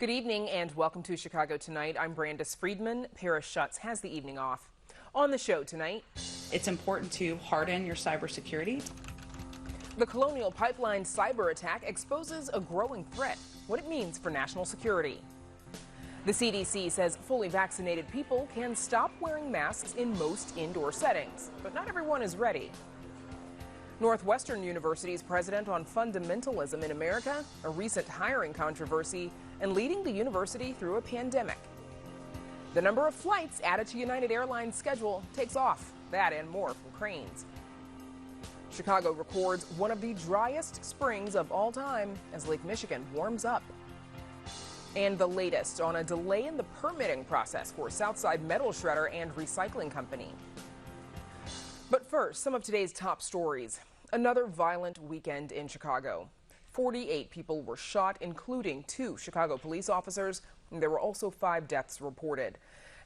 Good evening and welcome to Chicago Tonight. I'm Brandis Friedman. Paris Schutz has the evening off. On the show tonight, it's important to harden your cybersecurity. The Colonial Pipeline cyber attack exposes a growing threat, what it means for national security. The CDC says fully vaccinated people can stop wearing masks in most indoor settings, but not everyone is ready. Northwestern University's president on fundamentalism in America, a recent hiring controversy, and leading the university through a pandemic. The number of flights added to United Airlines' schedule takes off. That and more from Crain's. Chicago records one of the driest springs of all time as Lake Michigan warms up. And the latest on a delay in the permitting process for Southside Metal Shredder and Recycling Company. But first, some of today's top stories. Another violent weekend in Chicago. 48 people were shot, including 2 Chicago police officers, and there were also 5 deaths reported.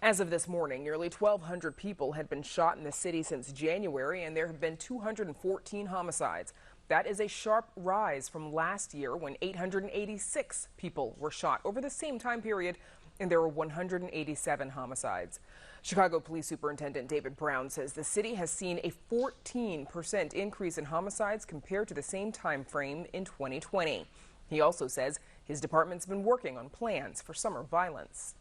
As of this morning, nearly 1,200 people had been shot in the city since January, and there have been 214 homicides. That is a sharp rise from last year when 886 people were shot over the same time period, and there were 187 homicides. Chicago Police Superintendent David Brown says the city has seen a 14% increase in homicides compared to the same time frame in 2020. He also says his department's been working on plans for summer violence.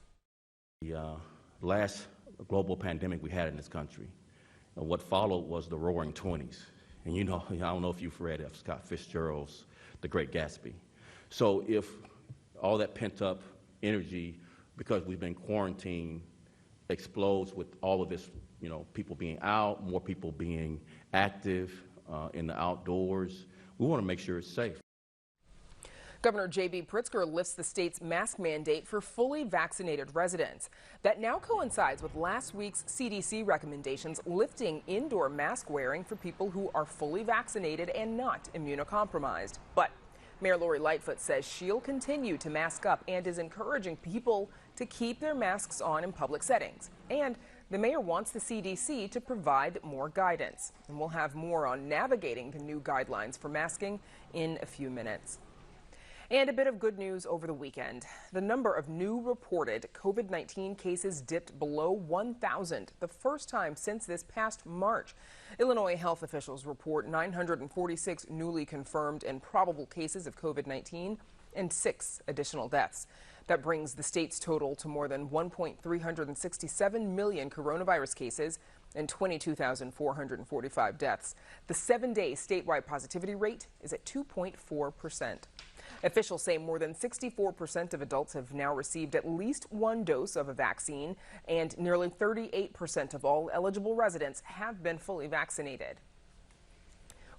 The last global pandemic we had in this country, what followed was the Roaring '20s. And you know, I don't know if you've read Scott Fitzgerald's The Great Gatsby. So if all that pent-up energy, because we've been quarantined, explodes with all of this, people being out, more people being active in the outdoors, we want to make sure it's safe. Governor J.B. Pritzker lifts the state's mask mandate for fully vaccinated residents. That now coincides with last week's CDC recommendations lifting indoor mask wearing for people who are fully vaccinated and not immunocompromised. But Mayor Lori Lightfoot says she'll continue to mask up and is encouraging people to keep their masks on in public settings. And the mayor wants the CDC to provide more guidance. And we'll have more on navigating the new guidelines for masking in a few minutes. And a bit of good news over the weekend. The number of new reported COVID-19 cases dipped below 1,000, the first time since this past March. Illinois health officials report 946 newly confirmed and probable cases of COVID-19 and 6 additional deaths. That brings the state's total to more than 1.367 million coronavirus cases and 22,445 deaths. The 7-day statewide positivity rate is at 2.4%. Officials say more than 64% of adults have now received at least 1 dose of a vaccine, and nearly 38% of all eligible residents have been fully vaccinated.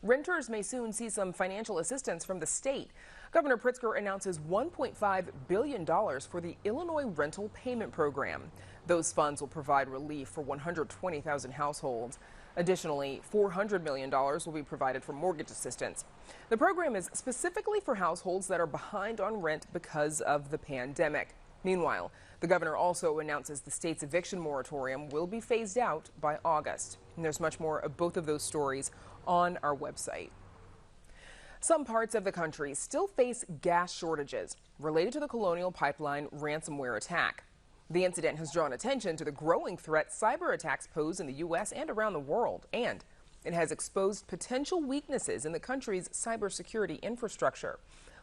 Renters may soon see some financial assistance from the state. Governor Pritzker announces $1.5 billion for the Illinois Rental Payment Program. Those funds will provide relief for 120,000 households. Additionally, $400 million will be provided for mortgage assistance. The program is specifically for households that are behind on rent because of the pandemic. Meanwhile, the governor also announces the state's eviction moratorium will be phased out by August. And there's much more of both of those stories on our website. Some parts of the country still face gas shortages related to the Colonial Pipeline ransomware attack. The incident has drawn attention to the growing threat cyber attacks pose in the U.S. and around the world, and it has exposed potential weaknesses in the country's cybersecurity infrastructure.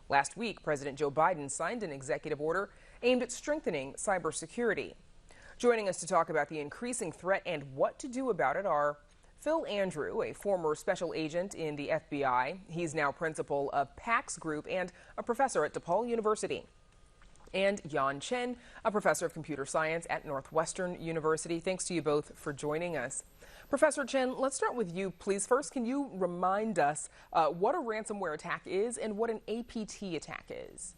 Last week, President Joe Biden signed an executive order aimed at strengthening cybersecurity. Joining us to talk about the increasing threat and what to do about it are Phil Andrew, a former special agent in the FBI. He's now principal of PAX Group and a professor at DePaul University. And Yan Chen, a professor of computer science at Northwestern University. Thanks to you both for joining us. Professor Chen, let's start with you, please. First, can you remind us what a ransomware attack is and what an APT attack is?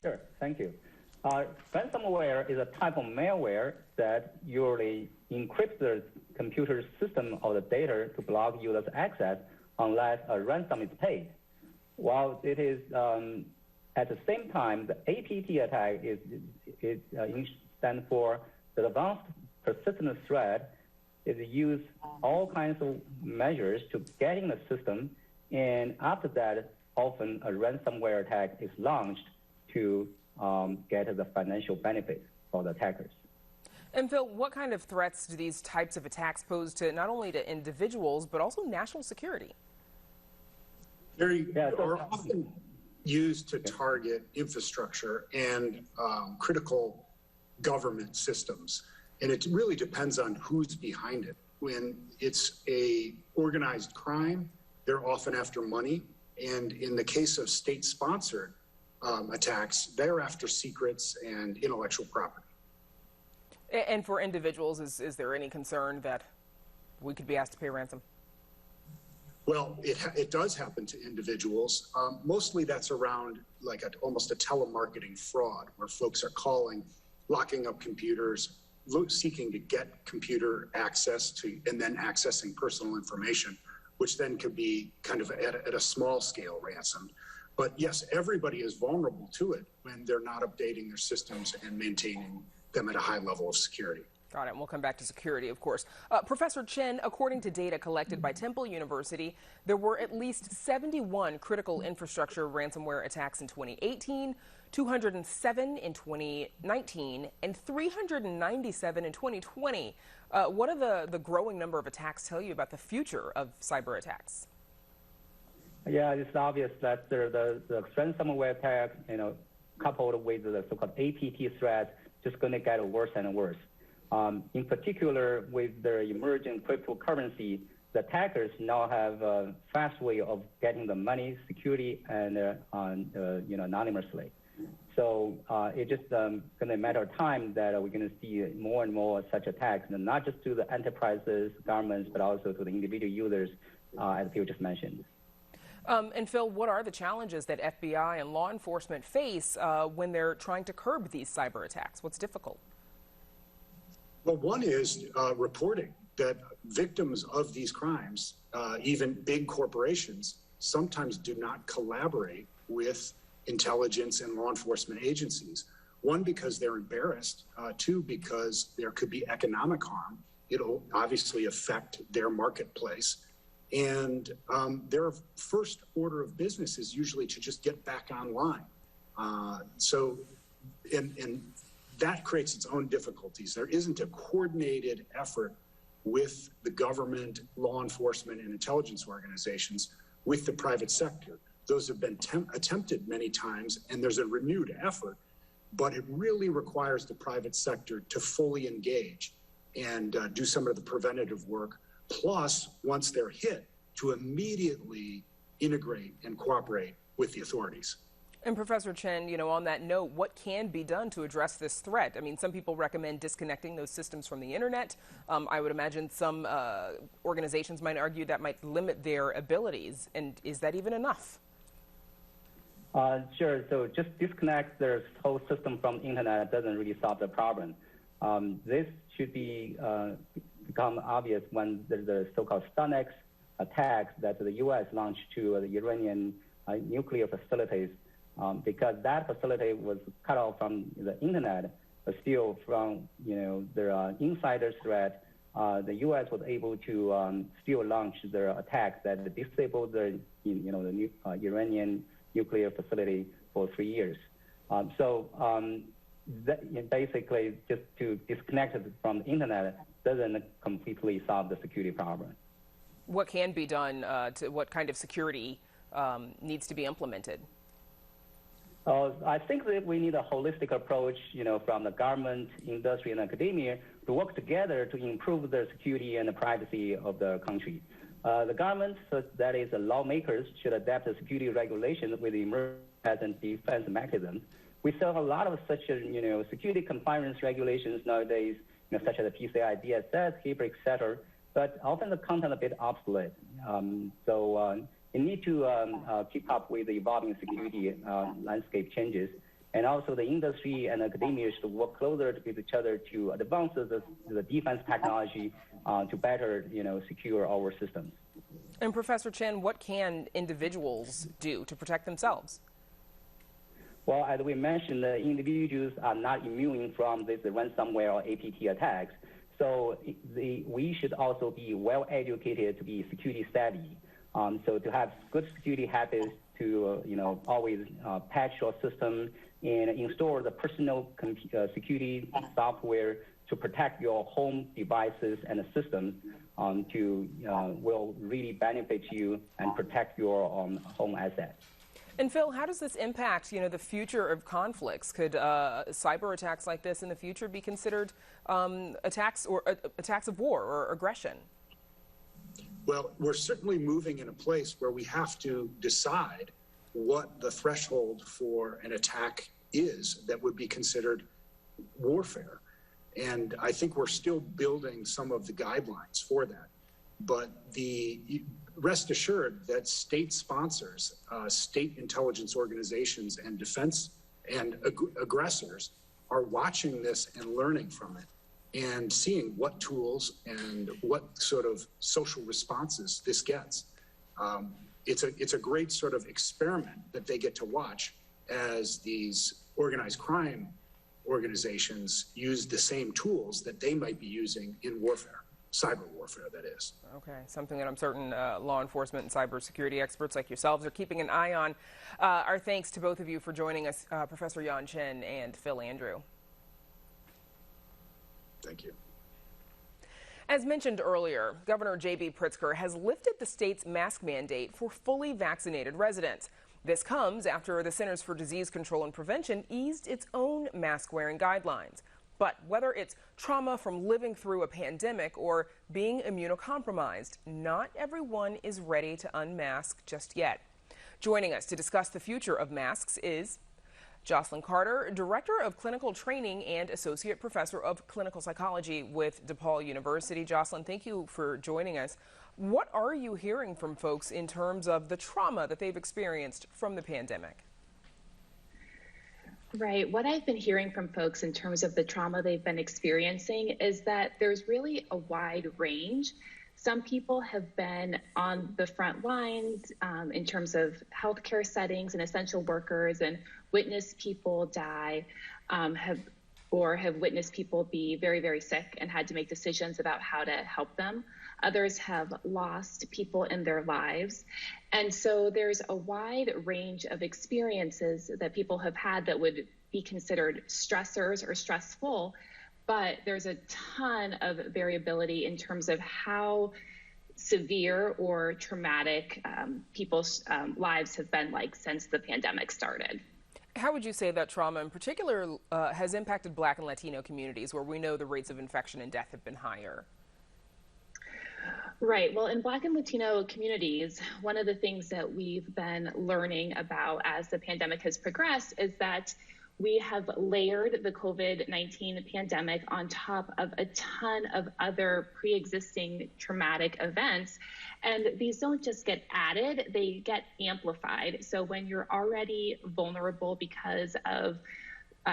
Sure, thank you. Ransomware is a type of malware that usually encrypts the computer system of the data to block users' access unless a ransom is paid. While it is at the same time, the APT attack stands for the Advanced Persistent Threat. It uses all kinds of measures to get in the system, and after that, often a ransomware attack is launched to get the financial benefit for the attackers. And Phil, what kind of threats do these types of attacks pose to not only to individuals, but also national security? Are often used to target infrastructure and critical government systems. And it really depends on who's behind it. When it's a organized crime, they're often after money. And in the case of state-sponsored attacks, they're after secrets and intellectual property. And for individuals, is there any concern that we could be asked to pay ransom? Well, it does happen to individuals. Mostly that's around like almost a telemarketing fraud, where folks are calling, locking up computers, seeking to get computer access to, and then accessing personal information, which then could be kind of at a small scale ransomed. But yes, everybody is vulnerable to it when they're not updating their systems and maintaining them at a high level of security. Got it. And we'll come back to security, of course. Professor Chen, according to data collected by Temple University, there were at least 71 critical infrastructure ransomware attacks in 2018, 207 in 2019, and 397 in 2020. What do the growing number of attacks tell you about the future of cyber attacks? Yeah, it's obvious that the ransomware attack, coupled with the so-called APT threat, just going to get worse and worse. In particular, with the emerging cryptocurrency, the attackers now have a fast way of getting the money securely and anonymously. So it's just going to matter of time that we're going to see more and more such attacks, and not just to the enterprises, governments, but also to the individual users, as Phil just mentioned. And Phil, what are the challenges that FBI and law enforcement face when they're trying to curb these cyber attacks? What's difficult? Well, one is reporting that victims of these crimes, even big corporations, sometimes do not collaborate with intelligence and law enforcement agencies. One, because they're embarrassed. Two, because there could be economic harm. It'll obviously affect their marketplace. And their first order of business is usually to just get back online. And that creates its own difficulties. There isn't a coordinated effort with the government, law enforcement, and intelligence organizations with the private sector. Those have been attempted many times, and there's a renewed effort, but it really requires the private sector to fully engage and do some of the preventative work. Plus, once they're hit, to immediately integrate and cooperate with the authorities. And Professor Chen, on that note, what can be done to address this threat? I mean, some people recommend disconnecting those systems from the internet. I would imagine some organizations might argue that might limit their abilities. And is that even enough? Sure. So just disconnect their whole system from the internet doesn't really solve the problem. This should become obvious when there's the so-called SUNX attacks that the U.S. launched to the Iranian nuclear facilities, because that facility was cut off from the internet, but still from their insider threat, the U.S. was able to still launch their attacks that disabled the Iranian nuclear facility for 3 years. That basically just to disconnect it from the internet doesn't completely solve the security problem. What can be done what kind of security needs to be implemented? I think that we need a holistic approach, from the government, industry, and academia to work together to improve the security and the privacy of the country. The government, that is the lawmakers, should adapt the security regulations with the emergency defense mechanisms. We saw a lot of such, security compliance regulations nowadays, such as the PCI DSS, HIPAA, etc. But often the content a bit obsolete. You need to keep up with the evolving security landscape changes. And also the industry and academia should work closer with each other to advance the defense technology to better, secure our systems. And Professor Chen, what can individuals do to protect themselves? Well, as we mentioned, the individuals are not immune from this ransomware or APT attacks. So we should also be well educated to be security savvy. So to have good security habits to always patch your system and install the personal security software to protect your home devices and systems will really benefit you and protect your home assets. And Phil, how does this impact, the future of conflicts? Could cyber attacks like this in the future be considered attacks of war or aggression? Well, we're certainly moving in a place where we have to decide what the threshold for an attack is that would be considered warfare. And I think we're still building some of the guidelines for that. But rest assured that state sponsors, state intelligence organizations, and defense and aggressors are watching this and learning from it and seeing what tools and what sort of social responses this gets. It's a great sort of experiment that they get to watch as these organized crime organizations use the same tools that they might be using in warfare, cyber warfare, that is. Okay, something that I'm certain law enforcement and cybersecurity experts like yourselves are keeping an eye on. Our thanks to both of you for joining us, Professor Yan Chen and Phil Andrew. Thank you. As mentioned earlier, Governor J.B. Pritzker has lifted the state's mask mandate for fully vaccinated residents. This comes after the Centers for Disease Control and Prevention eased its own mask-wearing guidelines. But whether it's trauma from living through a pandemic or being immunocompromised, not everyone is ready to unmask just yet. Joining us to discuss the future of masks is JOCELYN Carter, Director of Clinical Training and Associate Professor of Clinical Psychology with DePaul University. JOCELYN, thank you for joining us. What are you hearing from folks in terms of the trauma that they've experienced from the pandemic? Right. What I've been hearing from folks in terms of the trauma they've been experiencing is that there's really a wide range. Some people have been on the front lines in terms of healthcare settings and essential workers and witnessed people die, have witnessed people be very, very sick and had to make decisions about how to help them. Others have lost people in their lives. And so there's a wide range of experiences that people have had that would be considered stressors or stressful, but there's a ton of variability in terms of how severe or traumatic people's lives have been like since the pandemic started. How would you say that trauma in particular has impacted Black and Latino communities where we know the rates of infection and death have been higher? Right. Well, in Black and Latino communities, one of the things that we've been learning about as the pandemic has progressed is that we have layered the COVID-19 pandemic on top of a ton of other pre-existing traumatic events. And these don't just get added, they get amplified. So when you're already vulnerable because of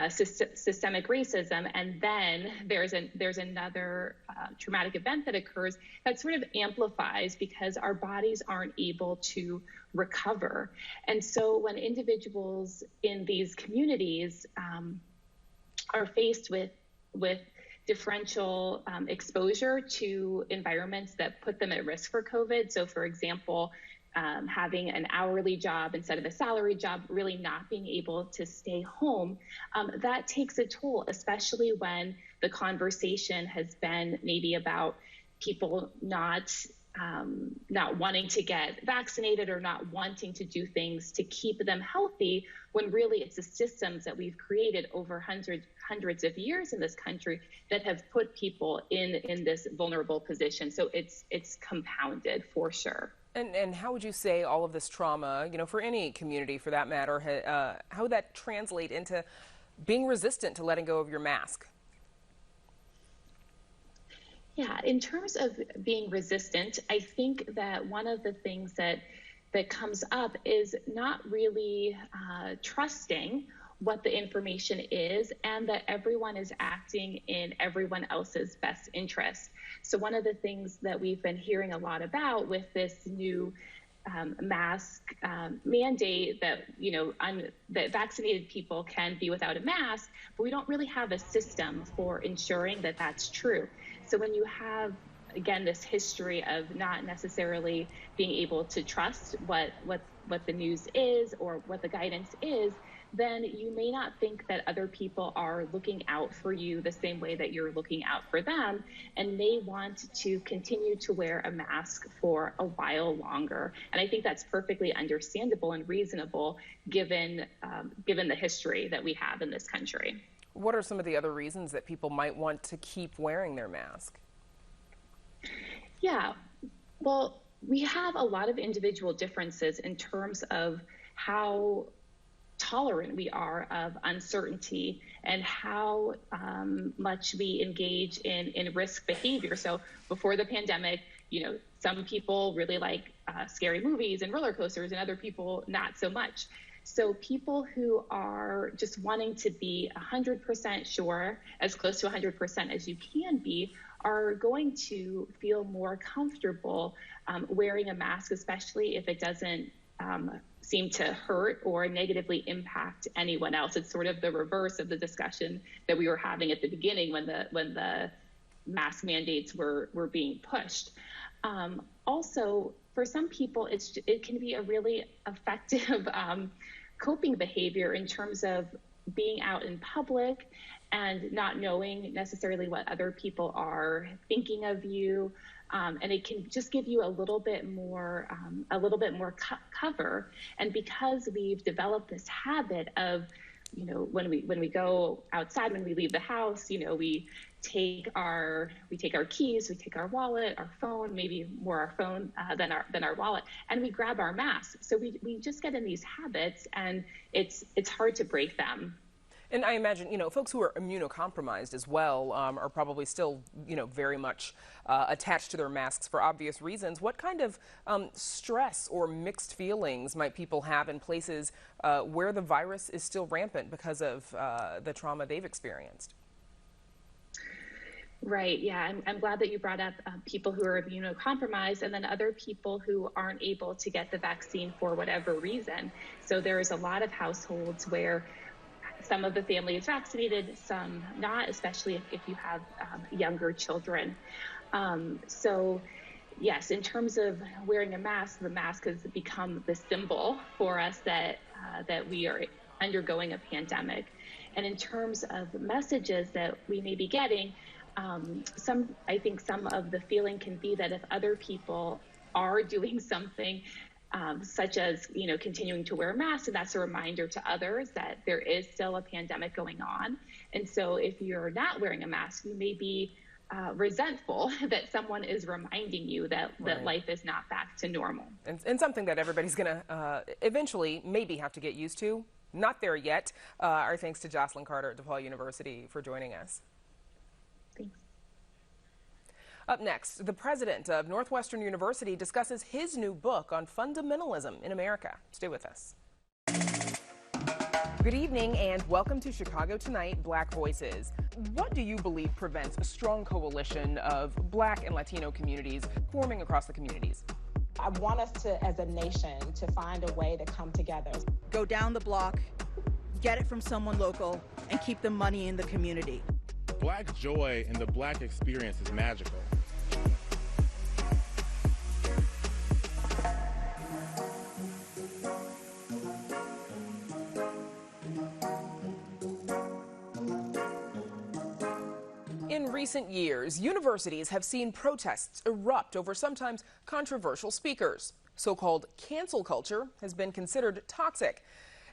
systemic racism, and then there's another traumatic event that occurs that sort of amplifies because our bodies aren't able to recover. And so when individuals in these communities are faced with differential exposure to environments that put them at risk for COVID, so for example, having an hourly job instead of a salary job, really not being able to stay home, that takes a toll, especially when the conversation has been maybe about people not wanting to get vaccinated or not wanting to do things to keep them healthy, when really it's the systems that we've created over hundreds of years in this country that have put people in this vulnerable position. So it's compounded for sure. And how would you say all of this trauma, for any community for that matter, how would that translate into being resistant to letting go of your mask? Yeah, in terms of being resistant, I think that one of the things that comes up is not really trusting what the information is and that everyone is acting in everyone else's best interest. So one of the things that we've been hearing a lot about with this new mask mandate that, that vaccinated people can be without a mask, but we don't really have a system for ensuring that that's true. So when you have, again, this history of not necessarily being able to trust what the news is or what the guidance is, then you may not think that other people are looking out for you the same way that you're looking out for them, and may want to continue to wear a mask for a while longer. And I think that's perfectly understandable and reasonable given the history that we have in this country. What are some of the other reasons that people might want to keep wearing their mask? Yeah, well, we have a lot of individual differences in terms of how tolerant we are of uncertainty and how much we engage in risk behavior. So before the pandemic, some people really like scary movies and roller coasters, and other people not so much. So people who are just wanting to be 100% sure, as close to 100% as you can be, are going to feel more comfortable wearing a mask, especially if it doesn't seem to hurt or negatively impact anyone else. It's sort of the reverse of the discussion that we were having at the beginning when the mask mandates were being pushed. Also, for some people, it can be a really effective coping behavior in terms of being out in public and not knowing necessarily what other people are thinking of you. And it can just give you a little bit more cover. And because we've developed this habit of, when we go outside, when we leave the house, we take our keys, we take our wallet, our phone, maybe more our phone than our wallet, and we grab our mask. So we just get in these habits, and it's hard to break them. And I imagine, folks who are immunocompromised as well are probably still, very much attached to their masks for obvious reasons. What kind of stress or mixed feelings might people have in places where the virus is still rampant because of the trauma they've experienced? Right. Yeah. I'm glad that you brought up people who are immunocompromised, and then other people who aren't able to get the vaccine for whatever reason. So there's a lot of households where some of the family is vaccinated, some not, especially if you have younger children. So yes, in terms of wearing a mask, the mask has become the symbol for us that we are undergoing a pandemic. And in terms of messages that we may be getting, I think some of the feeling can be that if other people are doing something, such as, continuing to wear a mask, and that's a reminder to others that there is still a pandemic going on. And so if you're not wearing a mask, you may be resentful that someone is reminding you that life is not back to normal. And something that everybody's going to eventually maybe have to get used to. Not there yet. Our thanks to JOCELYN Carter at DePaul University for joining us. Thanks. Up next, the president of Northwestern University discusses his new book on fundamentalism in America. Stay with us. Good evening and welcome to Chicago Tonight, Black Voices. What do you believe prevents a strong coalition of Black and Latino communities forming across the communities? I want us to, as a nation, to find a way to come together. Go down the block, get it from someone local, and keep the money in the community. Black joy and the Black experience is magical. In recent years, universities have seen protests erupt over sometimes controversial speakers. So-called cancel culture has been considered toxic.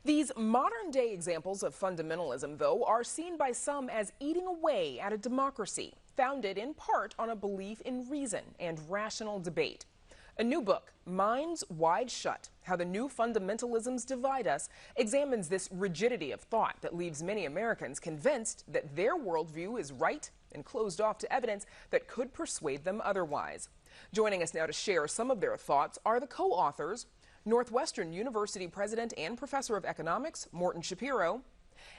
These modern-day examples of fundamentalism, though, are seen by some as eating away at a democracy, founded in part on a belief in reason and rational debate. A new book, Minds Wide Shut: How the New Fundamentalisms Divide Us, examines this rigidity of thought that leaves many Americans convinced that their worldview is right and closed off to evidence that could persuade them otherwise. Joining us now to share some of their thoughts are the co-authors, Northwestern University President and Professor of Economics, MORTON Schapiro,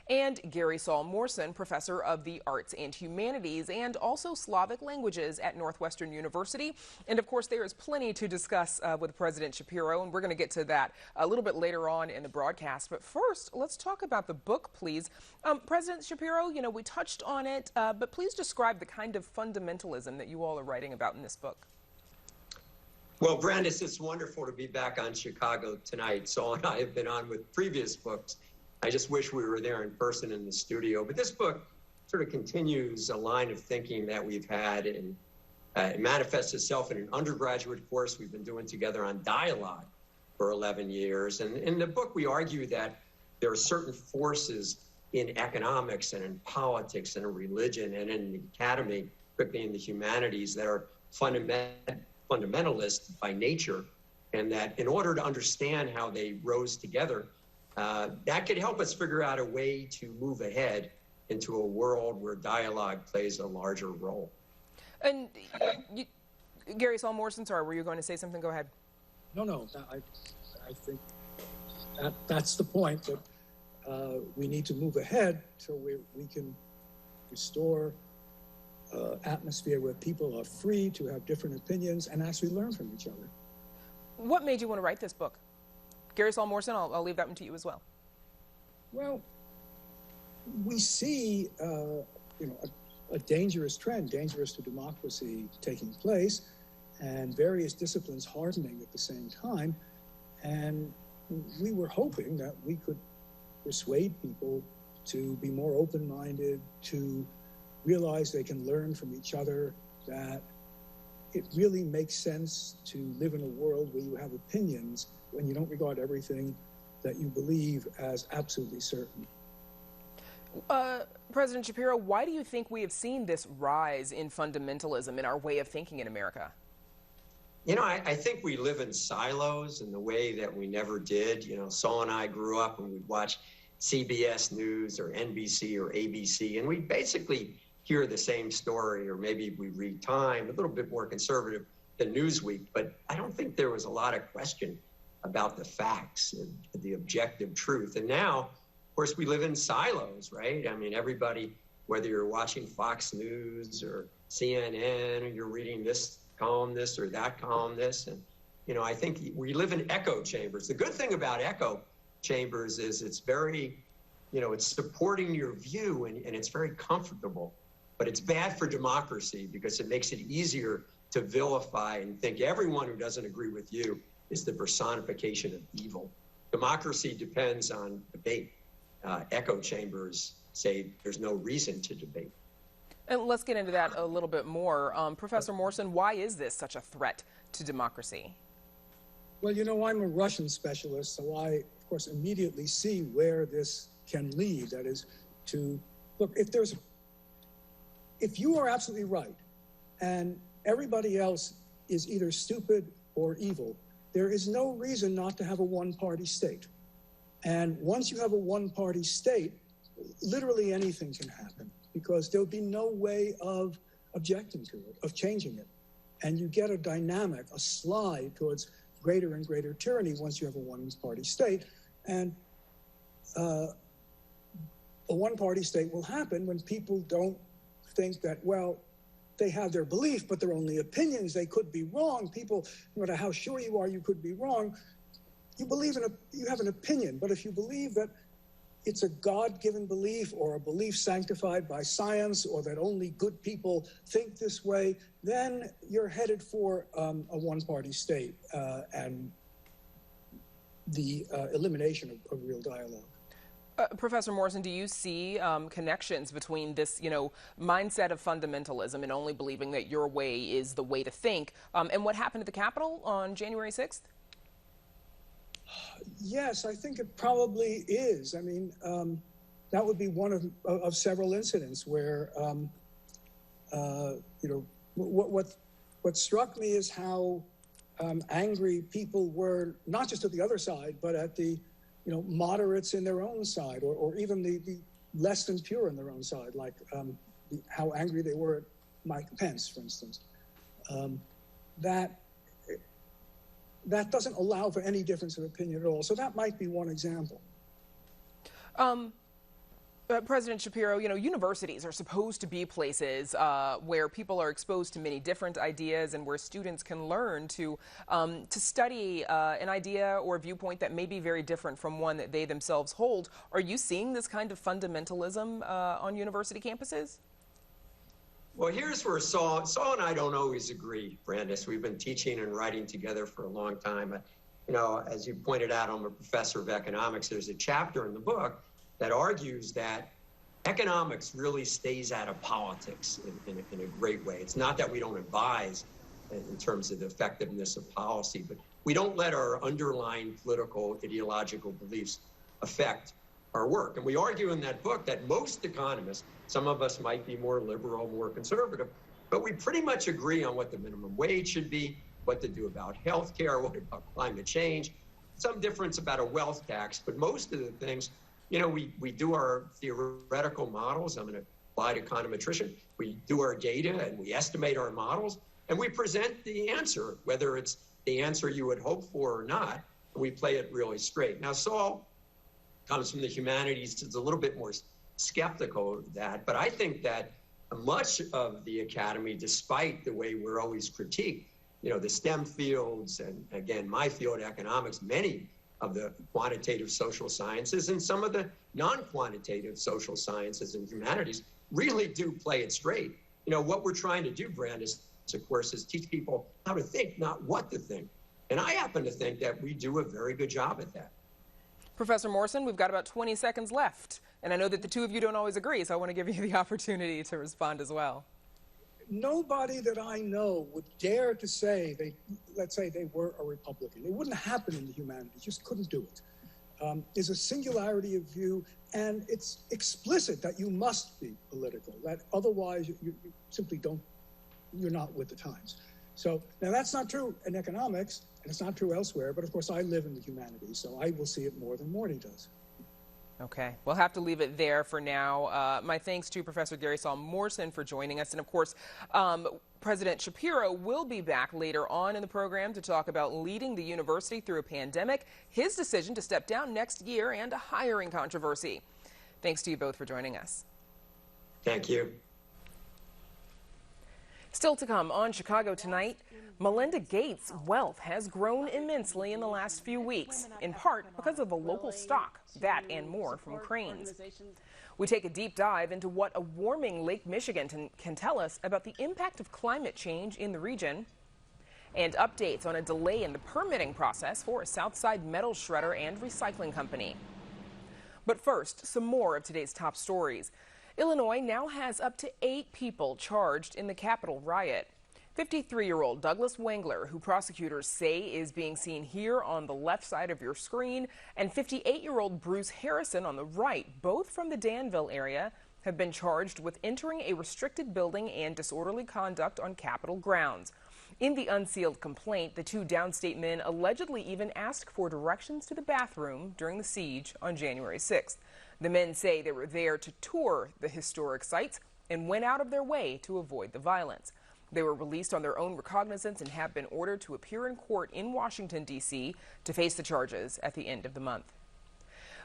and Gary Saul Morrison, Professor of the Arts and Humanities and also Slavic Languages at Northwestern University. And of course, there is plenty to discuss with President Schapiro, and we're going to get to that a little bit later on in the broadcast. But first, let's talk about the book, please. President Schapiro, we touched on it, but please describe the kind of fundamentalism that you all are writing about in this book. Well, Brandis, it's wonderful to be back on Chicago Tonight. Saul and I have been on with previous books. I just wish we were there in person in the studio. But this book sort of continues a line of thinking that we've had, and it manifests itself in an undergraduate course we've been doing together on dialogue for 11 years. And in the book, we argue that there are certain forces in economics and in politics and in religion and in the academy, particularly in the humanities, that are fundamentalist by nature, and that in order to understand how they rose together, that could help us figure out a way to move ahead into a world where dialogue plays a larger role. And Gary Saul Morrison, sorry, were you going to say something? Go ahead. No, I think that's the point, that we need to move ahead so we can restore atmosphere where people are free to have different opinions and actually learn from each other. What made you want to write this book? Gary Saul Morrison, I'll leave that one to you as well. Well, we see a dangerous trend, dangerous to democracy, taking place, and various disciplines hardening at the same time. And we were hoping that we could persuade people to be more open-minded, to realize they can learn from each other, that it really makes sense to live in a world where you have opinions when you don't regard everything that you believe as absolutely certain. President Schapiro, why do you think we have seen this rise in fundamentalism in our way of thinking in America? You know, I think we live in silos in the way that we never did. You know, Saul and I grew up and we'd watch CBS News or NBC or ABC, and we basically hear the same story, or maybe we read Time, a little bit more conservative than Newsweek, but I don't think there was a lot of question about the facts and the objective truth. And now, of course, we live in silos, right? I mean, everybody, whether you're watching Fox News or CNN, or you're reading this columnist or that columnist, and, you know, I think we live in echo chambers. The good thing about echo chambers is it's very, you know, it's supporting your view, and it's very comfortable. But it's bad for democracy because it makes it easier to vilify and think everyone who doesn't agree with you is the personification of evil. Democracy depends on debate. Echo chambers say there's no reason to debate. And let's get into that a little bit more. Professor Morrison, why is this such a threat to democracy? Well, you know, I'm a Russian specialist, so I, of course, immediately see where this can lead. That is to, look, if you are absolutely right and everybody else is either stupid or evil, there is no reason not to have a one-party state. And once you have a one-party state, literally anything can happen, because there'll be no way of objecting to it, of changing it. And you get a dynamic, a slide towards greater and greater tyranny once you have a one-party state. And a one-party state will happen when people don't think that, well, they have their belief, but they're only opinions. They could be wrong. People, no matter how sure you are, you could be wrong. You believe in you have an opinion, but if you believe that it's a God-given belief or a belief sanctified by science, or that only good people think this way, then you're headed for a one-party state and the elimination of real dialogue. Professor Morrison, do you see connections between this, mindset of fundamentalism and only believing that your way is the way to think, and what happened at the Capitol on January 6th? Yes, I think it probably is. I mean, that would be one of several incidents where, what struck me is how angry people were, not just at the other side, but at the moderates in their own side, or even the less than pure in their own side, like how angry they were at Mike Pence, for instance. That doesn't allow for any difference of opinion at all. So that might be one example. President Schapiro, universities are supposed to be places where people are exposed to many different ideas and where students can learn to study an idea or a viewpoint that may be very different from one that they themselves hold. Are you seeing this kind of fundamentalism on university campuses? Well, here's where Saul and I don't always agree, Brandis. We've been teaching and writing together for a long time. As you pointed out, I'm a professor of economics. There's a chapter in the book that argues that economics really stays out of politics in a great way. It's not that we don't advise in terms of the effectiveness of policy, but we don't let our underlying political ideological beliefs affect our work. And we argue in that book that most economists, some of us might be more liberal, more conservative, but we pretty much agree on what the minimum wage should be, what to do about health care, what about climate change, some difference about a wealth tax, but most of the things, you know, we do our theoretical models. I'm an applied econometrician. We do our data and we estimate our models and we present the answer, whether it's the answer you would hope for or not, and we play it really straight. Now, Saul comes from the humanities, is a little bit more skeptical of that, but I think that much of the academy, despite the way we're always critiqued, you know, the STEM fields, and again, my field, economics, many of the quantitative social sciences and some of the non-quantitative social sciences and humanities really do play it straight. You know, what we're trying to do, Brandis, of course, is teach people how to think, not what to think. And I happen to think that we do a very good job at that. Professor Morrison, we've got about 20 seconds left. And I know that the two of you don't always agree, so I want to give you the opportunity to respond as well. Nobody that I know would dare to say, let's say they were a Republican. It wouldn't happen in the humanities, just couldn't do it. There's a singularity of view, and it's explicit that you must be political, that otherwise you simply don't, you're not with the times. So now that's not true in economics, and it's not true elsewhere, but of course I live in the humanities, so I will see it more than Morty does. Okay, we'll have to leave it there for now. My thanks to Professor Gary Saul Morrison for joining us. And of course, President Schapiro will be back later on in the program to talk about leading the university through a pandemic, his decision to step down next year, and a hiring controversy. Thanks to you both for joining us. Thank you. Still to come on Chicago Tonight, Melinda Gates' wealth has grown immensely in the last few weeks, in part because of the local stock. That and more from Crain's. We take a deep dive into what a warming Lake Michigan can tell us about the impact of climate change in the region, and updates on a delay in the permitting process for a Southside metal shredder and recycling company. But first, some more of today's top stories. Illinois now has up to 8 people charged in the Capitol riot. 53-year-old Douglas Wengler, who prosecutors say is being seen here on the left side of your screen, and 58-year-old Bruce Harrison on the right, both from the Danville area, have been charged with entering a restricted building and disorderly conduct on Capitol grounds. In the unsealed complaint, the 2 downstate men allegedly even asked for directions to the bathroom during the siege on January 6th. The men say they were there to tour the historic sites and went out of their way to avoid the violence. They were released on their own recognizance and have been ordered to appear in court in Washington, D.C. to face the charges at the end of the month.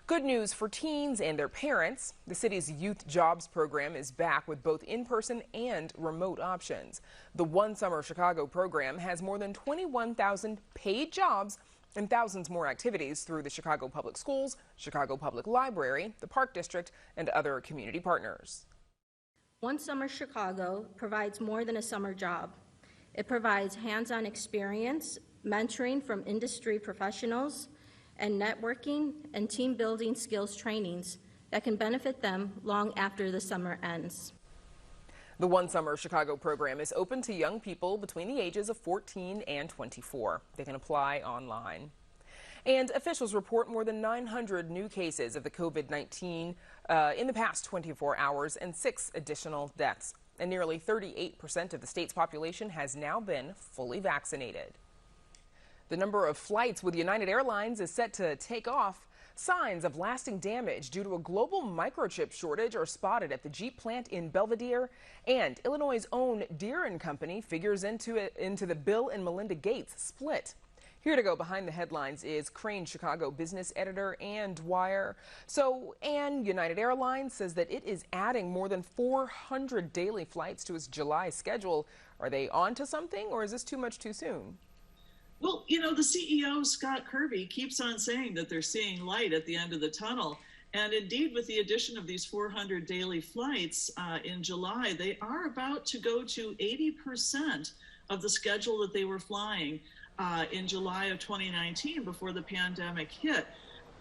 Good news for teens and their parents. The city's youth jobs program is back with both in-person and remote options. The One Summer Chicago program has more than 21,000 paid jobs and thousands more activities through the Chicago Public Schools, Chicago Public Library, the Park District, and other community partners. One Summer Chicago provides more than a summer job. It provides hands-on experience, mentoring from industry professionals, and networking and team-building skills trainings that can benefit them long after the summer ends. The One Summer Chicago program is open to young people between the ages of 14 and 24. They can apply online. And officials report more than 900 new cases of the COVID-19 in the past 24 hours and 6 additional deaths. And nearly 38% of the state's population has now been fully vaccinated. The number of flights with United Airlines is set to take off. Signs of lasting damage due to a global microchip shortage are spotted at the Jeep plant in Belvidere, and Illinois' own Deere & Company figures into the Bill and Melinda Gates split. Here to go behind the headlines is Crain Chicago business editor Ann Dwyer. So, Ann, United Airlines says that it is adding more than 400 daily flights to its July schedule. Are they on to something, or is this too much too soon? Well, you know, the CEO, Scott Kirby, keeps on saying that they're seeing light at the end of the tunnel. And indeed, with the addition of these 400 daily flights in July, they are about to go to 80% of the schedule that they were flying in July of 2019 before the pandemic hit.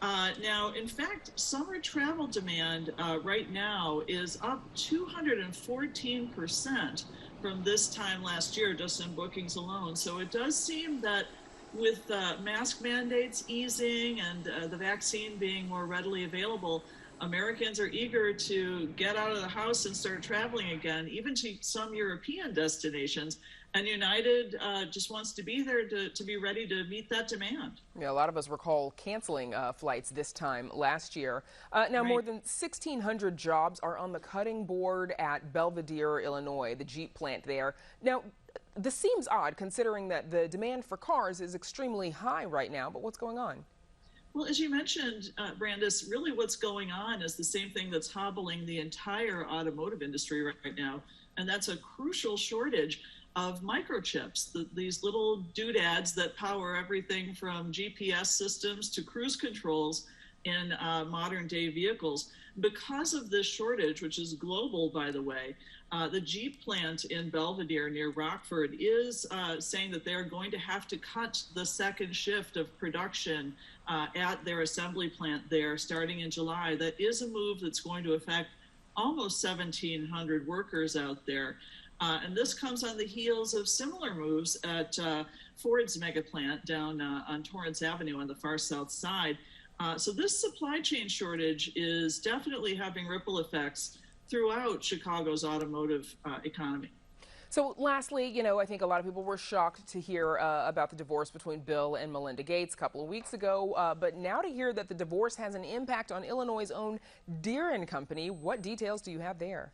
Now, in fact, summer travel demand right now is up 214% from this time last year, just in bookings alone. So it does seem that with mask mandates easing and the vaccine being more readily available, Americans are eager to get out of the house and start traveling again, even to some European destinations. And United just wants to be there to be ready to meet that demand. Yeah, a lot of us recall canceling flights this time last year. Now, more than 1,600 jobs are on the cutting board at Belvidere, Illinois, the Jeep plant there. Now, this seems odd considering that the demand for cars is extremely high right now, but what's going on? Well, as you mentioned, Brandis, really what's going on is the same thing that's hobbling the entire automotive industry right now, and that's a crucial shortage of microchips, these little doodads that power everything from GPS systems to cruise controls in modern day vehicles. Because of this shortage, which is global, by the way, the Jeep plant in Belvidere near Rockford is saying that they're going to have to cut the second shift of production at their assembly plant there starting in July. That is a move that's going to affect almost 1,700 workers out there. And this comes on the heels of similar moves at Ford's mega plant down on Torrance Avenue on the far south side. So this supply chain shortage is definitely having ripple effects throughout Chicago's automotive economy. So lastly, you know, I think a lot of people were shocked to hear about the divorce between Bill and Melinda Gates a couple of weeks ago. But now to hear that the divorce has an impact on Illinois' own Deere and Company, what details do you have there?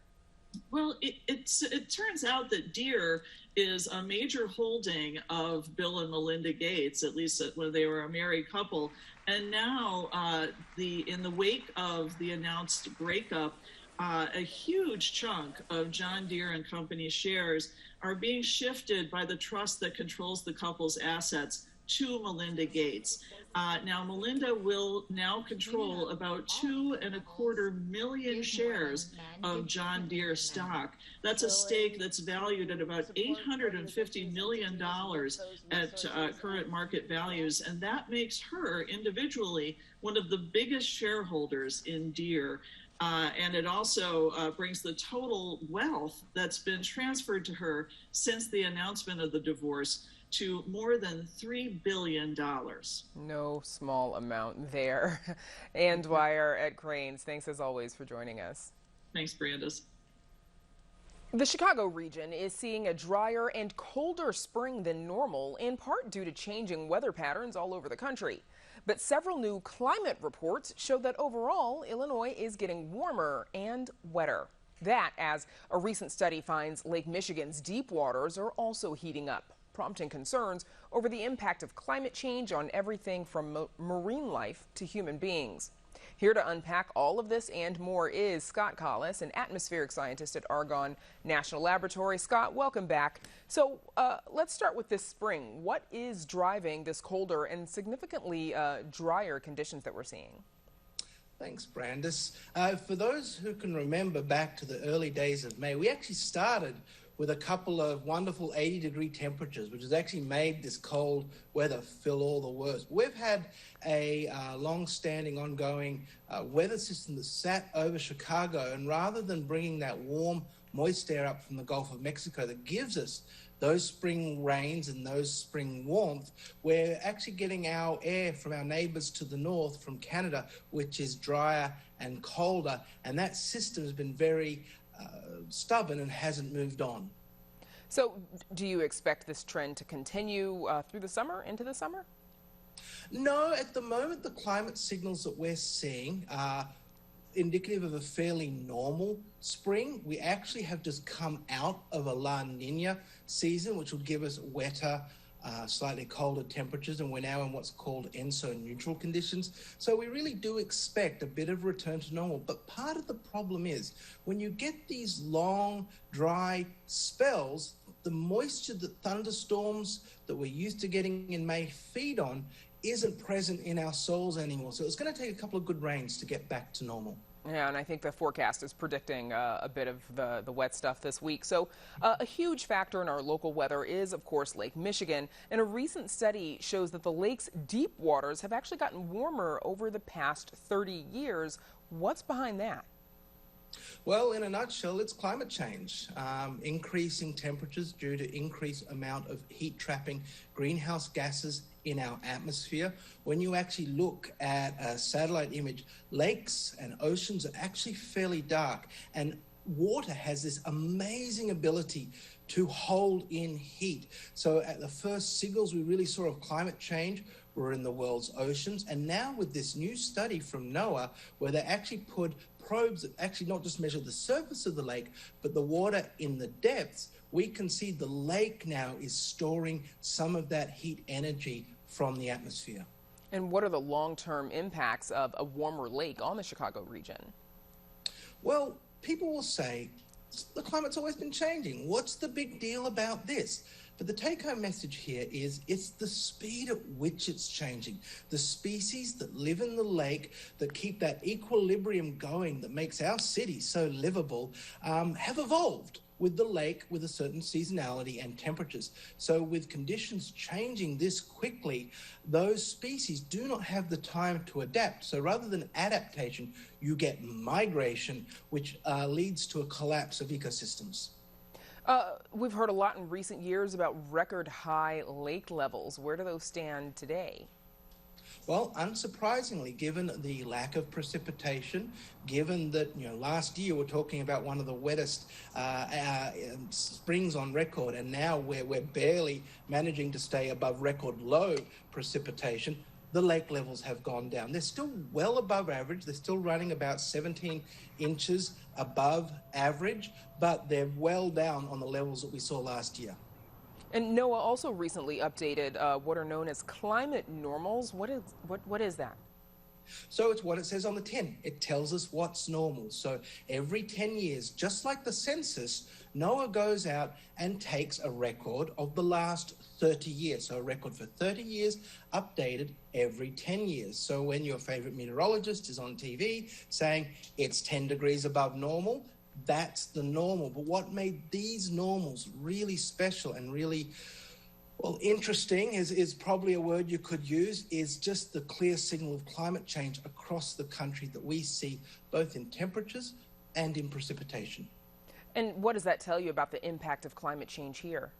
Well, it turns out that Deere is a major holding of Bill and Melinda Gates, at least when they were a married couple. And now, in the wake of the announced breakup, a huge chunk of John Deere and Company shares are being shifted by the trust that controls the couple's assets to Melinda Gates. Now, Melinda will now control about 2.25 million shares of John Deere stock. That's a stake that's valued at about $850 million at current market values, and that makes her individually one of the biggest shareholders in Deere. And it also brings the total wealth that's been transferred to her since the announcement of the divorce to more than $3 billion. No small amount there. Ann Dwyer at Crain, thanks as always for joining us. Thanks, Brandis. The Chicago region is seeing a drier and colder spring than normal, in part due to changing weather patterns all over the country. But several new climate reports show that overall, Illinois is getting warmer and wetter. That, as a recent study finds Lake Michigan's deep waters are also heating up, prompting concerns over the impact of climate change on everything from marine life to human beings. Here to unpack all of this and more is Scott Collis, an atmospheric scientist at Argonne National Laboratory. Scott, welcome back. So let's start with this spring. What is driving this colder and significantly drier conditions that we're seeing? Thanks, Brandis. For those who can remember back to the early days of May, we actually started with a couple of wonderful 80-degree temperatures, which has actually made this cold weather feel all the worse. We've had a long-standing, ongoing weather system that sat over Chicago, and rather than bringing that warm, moist air up from the Gulf of Mexico that gives us those spring rains and those spring warmth, we're actually getting our air from our neighbors to the north, from Canada, which is drier and colder, and that system has been very stubborn and hasn't moved on. So do you expect this trend to continue through the summer, into the summer? No, at the moment the climate signals that we're seeing are indicative of a fairly normal spring. We actually have just come out of a La Nina season, which will give us wetter, slightly colder temperatures, and we're now in what's called ENSO neutral conditions. So we really do expect a bit of return to normal. But part of the problem is when you get these long, dry spells, the moisture that thunderstorms that we're used to getting in May feed on isn't present in our soils anymore. So it's going to take a couple of good rains to get back to normal. Yeah, and I think the forecast is predicting a bit of the wet stuff this week. So a huge factor in our local weather is, of course, Lake Michigan. And a recent study shows that the lake's deep waters have actually gotten warmer over the past 30 years. What's behind that? Well, in a nutshell, it's climate change. Increasing temperatures due to increased amount of heat trapping greenhouse gases in our atmosphere. When you actually look at a satellite image, lakes and oceans are actually fairly dark, and water has this amazing ability to hold in heat. So at the first signals we really saw of climate change were in the world's oceans, and now with this new study from NOAA, where they actually put probes that actually not just measure the surface of the lake, but the water in the depths, we can see the lake now is storing some of that heat energy from the atmosphere. And what are the long-term impacts of a warmer lake on the Chicago region? Well, people will say, the climate's always been changing. What's the big deal about this? But the take-home message here is it's the speed at which it's changing. The species that live in the lake, that keep that equilibrium going, that makes our city so livable, have evolved with the lake with a certain seasonality and temperatures. So with conditions changing this quickly, those species do not have the time to adapt. So rather than adaptation, you get migration, which leads to a collapse of ecosystems. We've heard a lot in recent years about record high lake levels. Where do those stand today? Well, unsurprisingly, given the lack of precipitation, given that, last year we're talking about one of the wettest springs on record, and now we're barely managing to stay above record low precipitation, the lake levels have gone down. They're still well above average. They're still running about 17 inches above average, but they're well down on the levels that we saw last year. And NOAA also recently updated what are known as climate normals. What is that? So it's what it says on the tin. It tells us what's normal. So every 10 years, just like the census, NOAA goes out and takes a record of the last 30 years. So a record for 30 years, updated every 10 years. So when your favorite meteorologist is on TV saying it's 10 degrees above normal, that's the normal. But what made these normals really special and really, well, interesting is probably a word you could use, is just the clear signal of climate change across the country that we see both in temperatures and in precipitation. And what does that tell you about the impact of climate change here?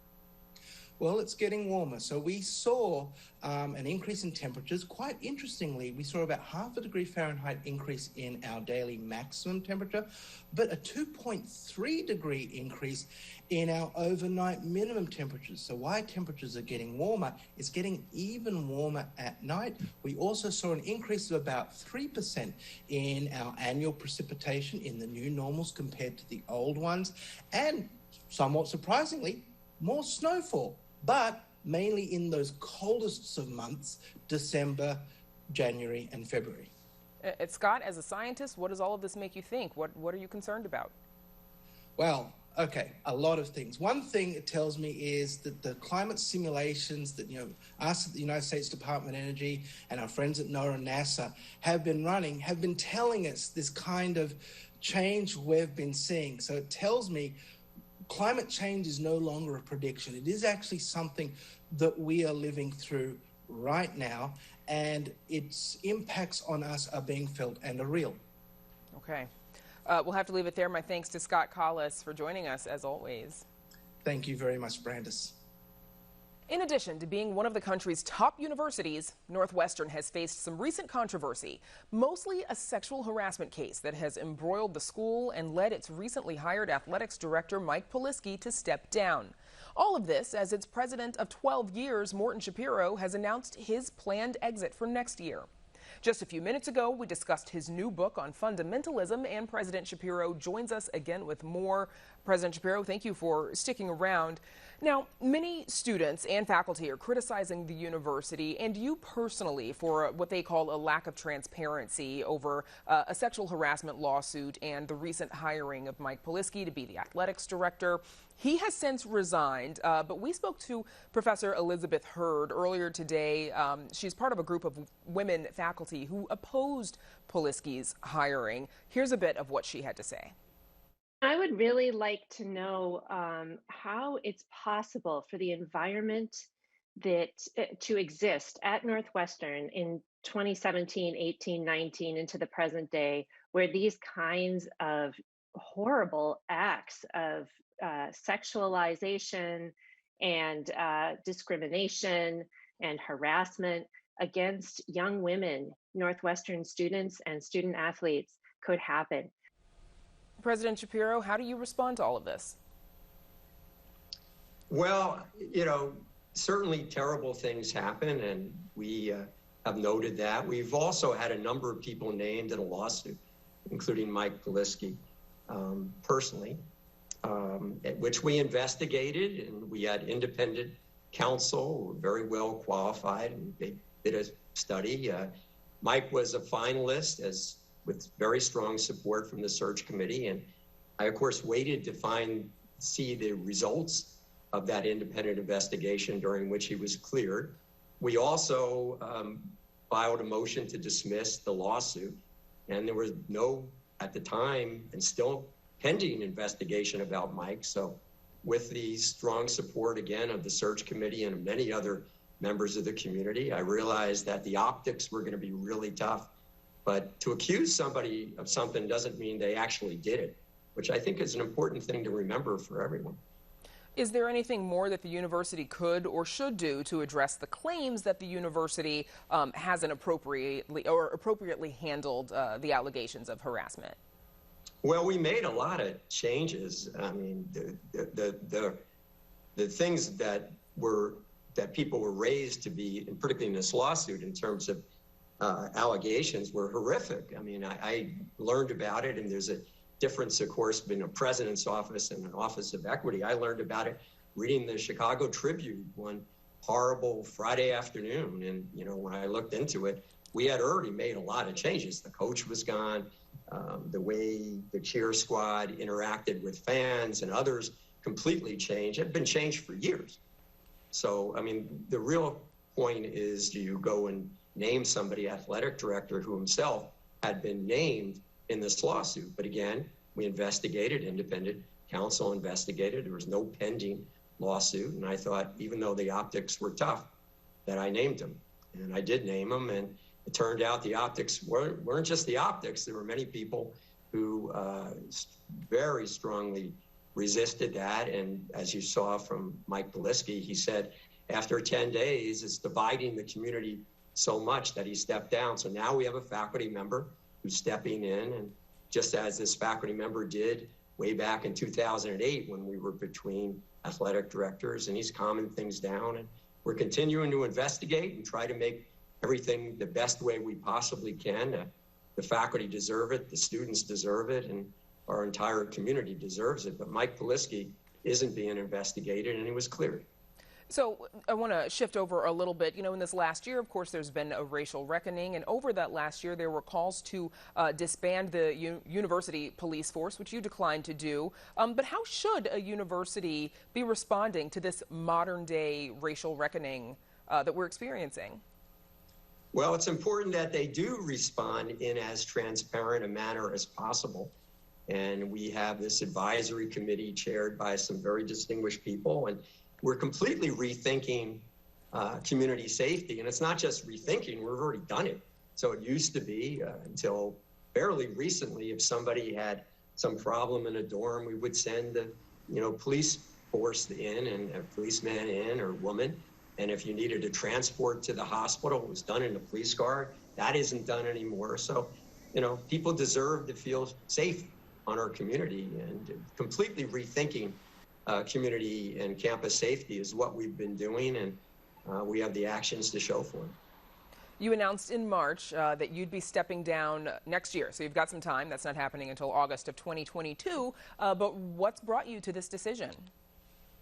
Well, it's getting warmer. So we saw an increase in temperatures. Quite interestingly, we saw about 0.5 degree Fahrenheit increase in our daily maximum temperature, but a 2.3 degree increase in our overnight minimum temperatures. So why temperatures are getting warmer, it's getting even warmer at night. We also saw an increase of about 3% in our annual precipitation in the new normals compared to the old ones, and somewhat surprisingly, more snowfall, but mainly in those coldest of months, December, January, and February. Scott, as a scientist, what does all of this make you think? What are you concerned about? Well, okay, a lot of things. One thing it tells me is that the climate simulations that, us at the United States Department of Energy and our friends at NOAA and NASA have been running, have been telling us this kind of change we've been seeing. So it tells me climate change is no longer a prediction. It is actually something that we are living through right now, and its impacts on us are being felt and are real. Okay. We'll have to leave it there. My thanks to Scott Collis for joining us, as always. Thank you very much, Brandis. In addition to being one of the country's top universities, Northwestern has faced some recent controversy, mostly a sexual harassment case that has embroiled the school and led its recently hired athletics director, Mike Polisky, to step down. All of this as its president of 12 years, MORTON Schapiro, has announced his planned exit for next year. Just a few minutes ago, we discussed his new book on fundamentalism, and President Schapiro joins us again with more. President Schapiro, thank you for sticking around. Now, many students and faculty are criticizing the university and you personally for what they call a lack of transparency over a sexual harassment lawsuit and the recent hiring of Mike Polisky to be the athletics director. He has since resigned, but we spoke to Professor Elizabeth HURD earlier today. She's part of a group of women faculty who opposed Polisky's hiring. Here's a bit of what she had to say. I would really like to know how it's possible for the environment that to exist at Northwestern in 2017, 18, 19 into the present day, where these kinds of horrible acts of sexualization and discrimination and harassment against young women, Northwestern students and student athletes could happen. President Schapiro, how do you respond to all of this? Well, you know, certainly terrible things happen, and we have noted that. We've also had a number of people named in a lawsuit, including Mike Polisky personally, which we investigated, and we had independent counsel who were very well qualified, and they did a study. Mike was a finalist with very strong support from the search committee. And I, of course, waited to see the results of that independent investigation during which he was cleared. We also filed a motion to dismiss the lawsuit. And there was no, at the time, and still pending investigation about Mike. So with the strong support, again, of the search committee and many other members of the community, I realized that the optics were going to be really tough. But to accuse somebody of something doesn't mean they actually did it, which I think is an important thing to remember for everyone. Is there anything more that the university could or should do to address the claims that the university hasn't appropriately handled the allegations of harassment? Well, we made a lot of changes. I mean, the things that people were raised to be, and particularly in this lawsuit, in terms of allegations were horrific. I mean, I learned about it, and there's a difference, of course, between a president's office and an office of equity. I learned about it reading the Chicago Tribune one horrible Friday afternoon. And, you know, when I looked into it, we had already made a lot of changes. The coach was gone. The way the cheer squad interacted with fans and others completely changed. It had been changed for years. So, I mean, the real point is, do you go and name somebody athletic director who himself had been named in this lawsuit? But again, we investigated, independent counsel investigated. There was no pending lawsuit. And I thought, even though the optics were tough, that I named him. And I did name him. And it turned out the optics weren't just the optics. There were many people who very strongly resisted that. And as you saw from Mike Polisky, he said, after 10 days, it's dividing the community so much that he stepped down. So now we have a faculty member who's stepping in, and just as this faculty member did way back in 2008 when we were between athletic directors, and he's calming things down. And we're continuing to investigate and try to make everything the best way we possibly can. The faculty deserve it, the students deserve it, and our entire community deserves it. But Mike Polisky isn't being investigated, and he was cleared. So I want to shift over a little bit. You know, in this last year, of course, there's been a racial reckoning. And over that last year, there were calls to disband the university police force, which you declined to do. But how should a university be responding to this modern day racial reckoning that we're experiencing? Well, it's important that they do respond in as transparent a manner as possible. And we have this advisory committee chaired by some very distinguished people. And we're completely rethinking community safety. And it's not just rethinking, we've already done it. So it used to be until fairly recently, if somebody had some problem in a dorm, we would send the police force in and a policeman in or woman. And if you needed a transport to the hospital, it was done in a police car. That isn't done anymore. So, people deserve to feel safe on our community, and completely rethinking community and campus safety is what we've been doing, and we have the actions to show for it. You announced in March that you'd be stepping down next year, so you've got some time. That's not happening until August of 2022. But what's brought you to this decision?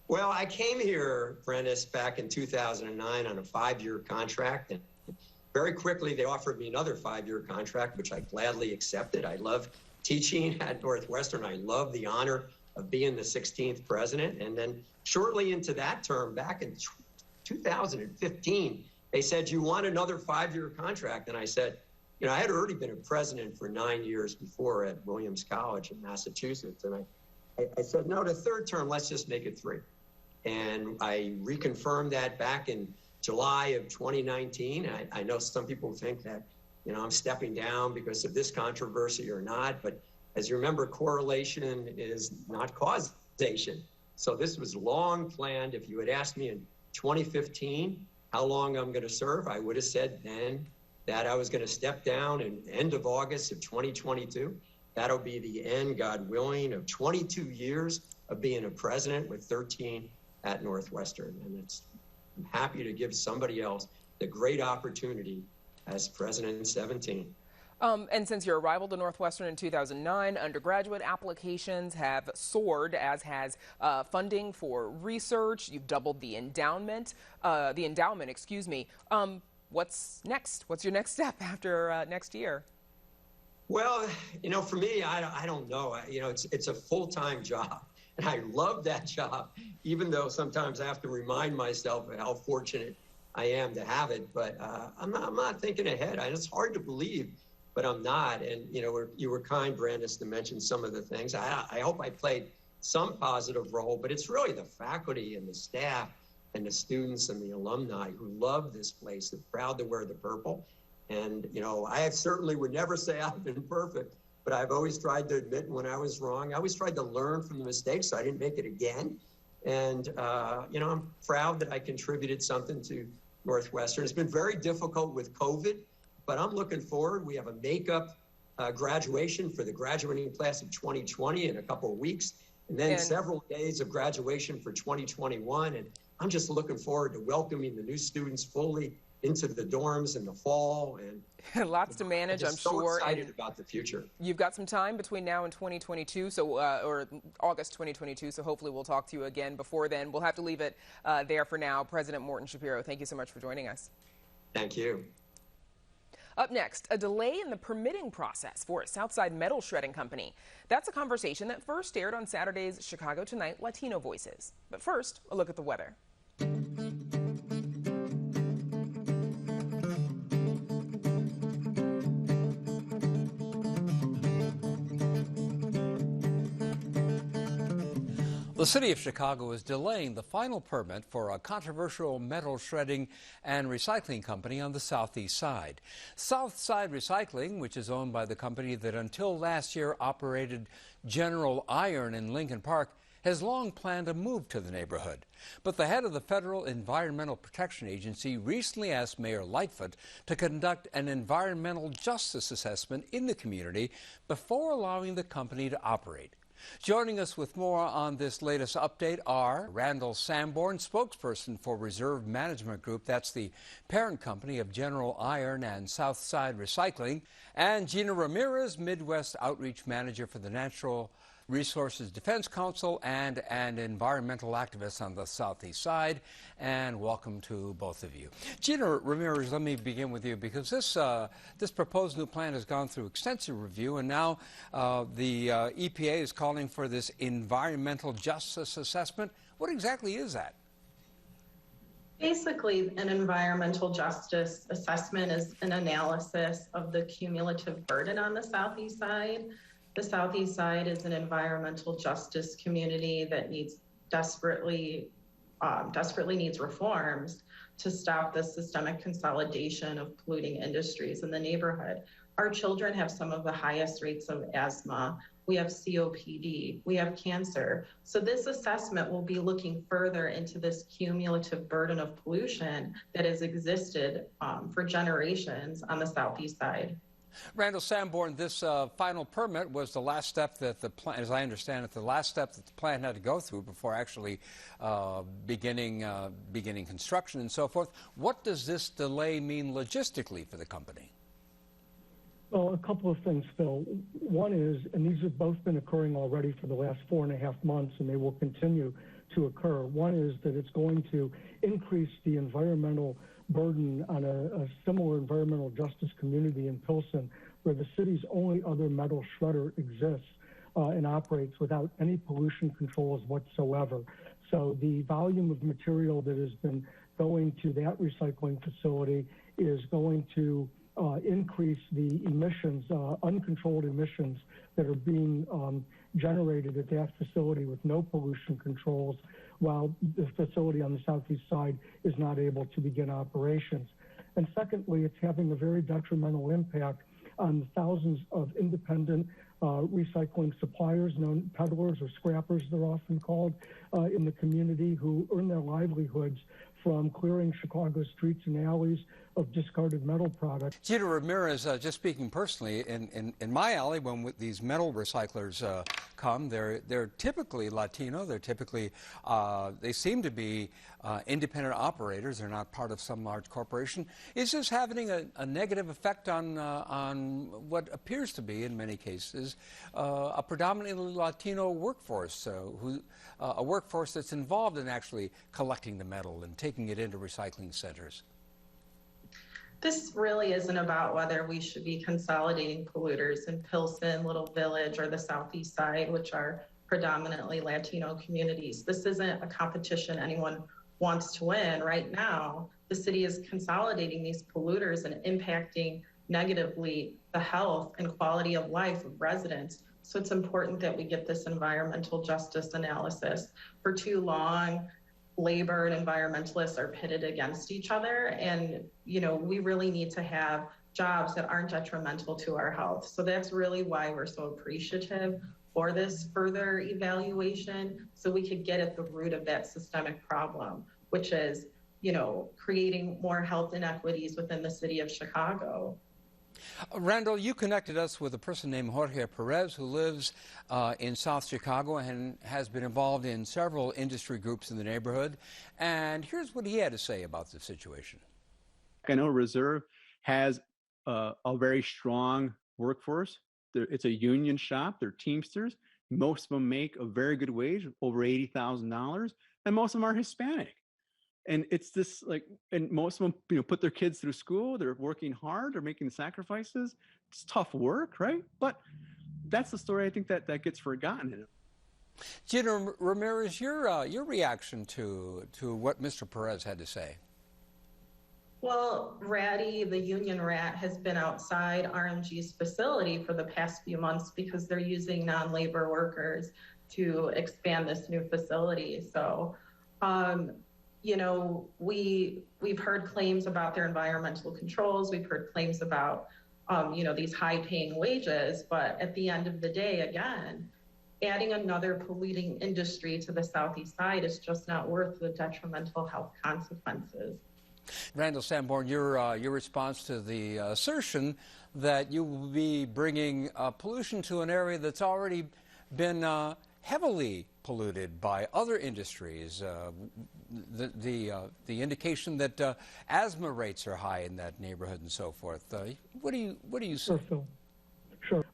Well, I came here, Prentice, back in 2009 on a 5-year contract, and very quickly they offered me another 5-year contract, which I gladly accepted. I love teaching at Northwestern. I love the honor of being the 16th president. And then shortly into that term, back in 2015, they said, you want another 5-year contract? And I said, you know, I had already been a president for 9 years before at Williams College in Massachusetts. And I said, no, the third term, let's just make it 3. And I reconfirmed that back in July of 2019. I know some people think that, you know, I'm stepping down because of this controversy or not, but as you remember, correlation is not causation. So this was long planned. If you had asked me in 2015 how long I'm going to serve, I would have said then that I was going to step down in the end of August of 2022. That'll be the end, God willing, of 22 years of being a president with 13 at Northwestern. And I'm happy to give somebody else the great opportunity as president in 17. And since your arrival to Northwestern in 2009, undergraduate applications have soared, as has funding for research. You've doubled the endowment, excuse me. What's next? What's your next step after next year? Well, you know, for me, I don't know. You know, it's a full-time job, and I love that job, even though sometimes I have to remind myself of how fortunate I am to have it. But I'm not thinking ahead. It's hard to believe, but I'm not. And, you know, you were kind, Brandis, to mention some of the things. I hope I played some positive role, but it's really the faculty and the staff and the students and the alumni who love this place, they're proud to wear the purple. And, you know, I certainly would never say I've been perfect, but I've always tried to admit when I was wrong. I always tried to learn from the mistakes so I didn't make it again. And, you know, I'm proud that I contributed something to Northwestern. It's been very difficult with COVID, but I'm looking forward. We have a makeup graduation for the graduating class of 2020 in a couple of weeks, and then several days of graduation for 2021. And I'm just looking forward to welcoming the new students fully into the dorms in the fall, and lots to manage, I'm so sure. Excited about the future. You've got some time between now and 2022, so or August 2022. So hopefully we'll talk to you again before then. We'll have to leave it there for now. President Morton Schapiro, thank you so much for joining us. Thank you. Up next, a delay in the permitting process for a Southside metal shredding company. That's a conversation that first aired on Saturday's Chicago Tonight Latino Voices. But first, a look at the weather. The city of Chicago is delaying the final permit for a controversial metal shredding and recycling company on the southeast side. Southside Recycling, which is owned by the company that until last year operated General Iron in Lincoln Park, has long planned a move to the neighborhood. But the head of the Federal Environmental Protection Agency recently asked Mayor Lightfoot to conduct an environmental justice assessment in the community before allowing the company to operate. Joining us with more on this latest update are Randall Sanborn, spokesperson for Reserve Management Group, that's the parent company of General Iron and Southside Recycling, and Gina Ramirez, Midwest Outreach Manager for the Natural Resources Defense Council and an environmental activist on the southeast side. And welcome to both of you. Gina Ramirez, let me begin with you, because this proposed new plan has gone through extensive review, and now the EPA is calling for this environmental justice assessment. What exactly is that? Basically, an environmental justice assessment is an analysis of the cumulative burden on the southeast side. The southeast side is an environmental justice community that desperately needs reforms to stop the systemic consolidation of polluting industries in the neighborhood. Our children have some of the highest rates of asthma. We have COPD, we have cancer. So this assessment will be looking further into this cumulative burden of pollution that has existed for generations on the southeast side. Randall Sanborn, this final permit was the last step that the plant, as I understand it, the last step that the plant had to go through before actually beginning construction and so forth. What does this delay mean logistically for the company? Well, a couple of things, Phil. One is, and these have both been occurring already for the last 4.5 months, and they will continue to occur. One is that it's going to increase the environmental burden on a similar environmental justice community in Pilsen, where the city's only other metal shredder exists and operates without any pollution controls whatsoever. So the volume of material that has been going to that recycling facility is going to increase the emissions, uncontrolled emissions that are being generated at that facility with no pollution controls, while the facility on the southeast side is not able to begin operations. And secondly, it's having a very detrimental impact on the thousands of independent recycling suppliers, known peddlers or scrappers they're often called, in the community, who earn their livelihoods from clearing Chicago's streets and alleys of discarded metal products. Gina Ramirez, just speaking personally, in my alley, when these metal recyclers come, they're typically Latino. They're typically, they seem to be independent operators. They're not part of some large corporation. Is this having a negative effect on what appears to be, in many cases, a predominantly Latino workforce, a workforce that's involved in actually collecting the metal and taking it into recycling centers? This really isn't about whether we should be consolidating polluters in Pilsen, Little Village, or the southeast side, which are predominantly Latino communities. This isn't a competition anyone wants to win. Right now, the city is consolidating these polluters and impacting negatively the health and quality of life of residents. So it's important that we get this environmental justice analysis. For too long, labor and environmentalists are pitted against each other, and we really need to have jobs that aren't detrimental to our health. So that's really why we're so appreciative for this further evaluation, so we could get at the root of that systemic problem, which is creating more health inequities within the city of Chicago. Randall, you connected us with a person named Jorge Perez, who lives in South Chicago and has been involved in several industry groups in the neighborhood. And here's what he had to say about the situation. I know Reserve has a very strong workforce. It's a union shop. They're Teamsters. Most of them make a very good wage, over $80,000, and most of them are Hispanic. And it's this and most of them, put their kids through school. They're working hard. They're making sacrifices. It's tough work, right? But that's the story I think that gets forgotten. Gina Ramirez, your reaction to what Mr. Perez had to say. Well, Ratty, the union rat, has been outside RMG's facility for the past few months because they're using non-labor workers to expand this new facility. So, we've heard claims about their environmental controls. We've heard claims about, these high-paying wages. But at the end of the day, again, adding another polluting industry to the southeast side is just not worth the detrimental health consequences. Randall Sanborn, your response to the assertion that you will be bringing pollution to an area that's already been heavily polluted by other industries, the indication that asthma rates are high in that neighborhood and so forth. What do you say? Sure, Phil. Sure.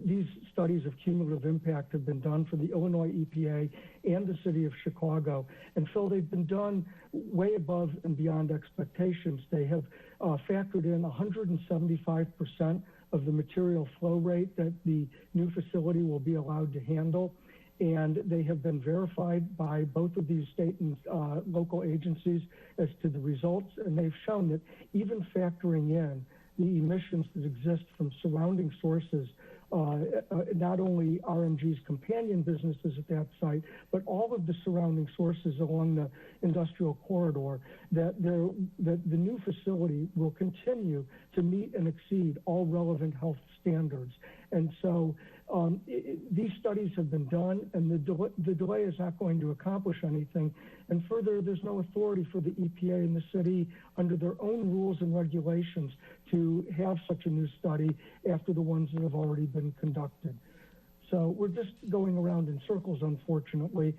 These studies of cumulative impact have been done for the Illinois EPA and the city of Chicago. And Phil, they've been done way above and beyond expectations. They have factored in 175% of the material flow rate that the new facility will be allowed to handle. And they have been verified by both of these state and local agencies as to the results. And they've shown that even factoring in the emissions that exist from surrounding sources, not only RMG's companion businesses at that site, but all of the surrounding sources along the industrial corridor, that the new facility will continue to meet and exceed all relevant health standards. And so these studies have been done, and the delay is not going to accomplish anything. And further, there's no authority for the EPA and the city under their own rules and regulations to have such a new study after the ones that have already been conducted. So we're just going around in circles, unfortunately.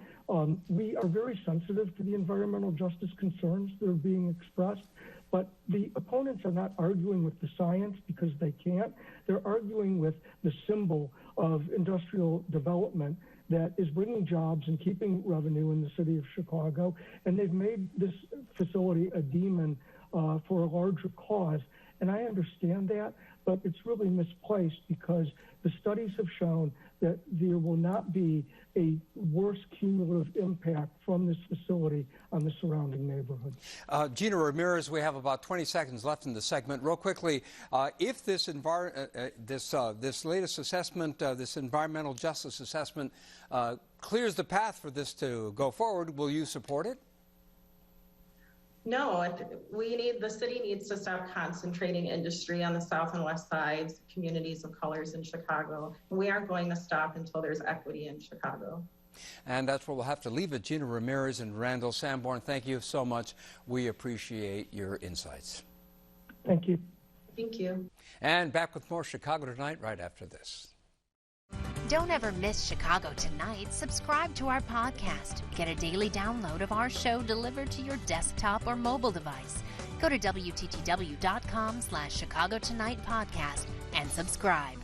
We are very sensitive to the environmental justice concerns that are being expressed, but the opponents are not arguing with the science because they can't. They're arguing with the symbol of industrial development that is bringing jobs and keeping revenue in the city of Chicago, and they've made this facility a demon for a larger cause. And I understand that, but it's really misplaced because the studies have shown that there will not be a worse cumulative impact from this facility on the surrounding neighborhood. Gina Ramirez, we have about 20 seconds left in the segment. Real quickly, if this latest assessment, this environmental justice assessment, clears the path for this to go forward, will you support it? No, the city needs to stop concentrating industry on the south and west sides, communities of colors in Chicago. We aren't going to stop until there's equity in Chicago. And that's where we'll have to leave it. Gina Ramirez and Randall Sanborn, thank you so much. We appreciate your insights. Thank you. Thank you. And back with more Chicago Tonight right after this. Don't ever miss Chicago Tonight. Subscribe to our podcast. Get a daily download of our show delivered to your desktop or mobile device. Go to WTTW.com/Chicago Tonight podcast and subscribe.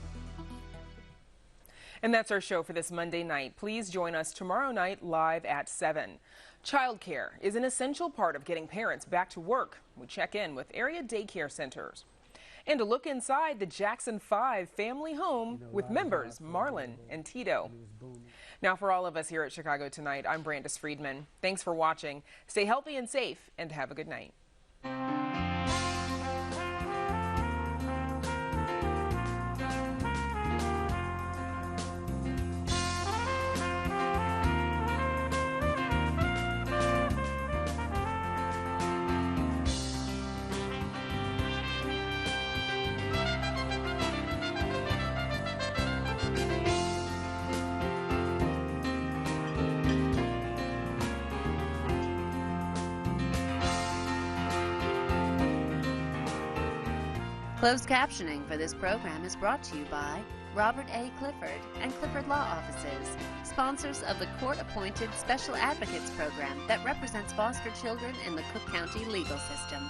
And that's our show for this Monday night. Please join us tomorrow night live at 7. Childcare is an essential part of getting parents back to work. We check in with area daycare centers. And a look inside the Jackson 5 family home with members Marlon and Tito. Now, for all of us here at Chicago Tonight, I'm Brandis Friedman. Thanks for watching. Stay healthy and safe, and have a good night. Closed captioning for this program is brought to you by Robert A. Clifford and Clifford Law Offices, sponsors of the court-appointed Special Advocates Program that represents foster children in the Cook County legal system.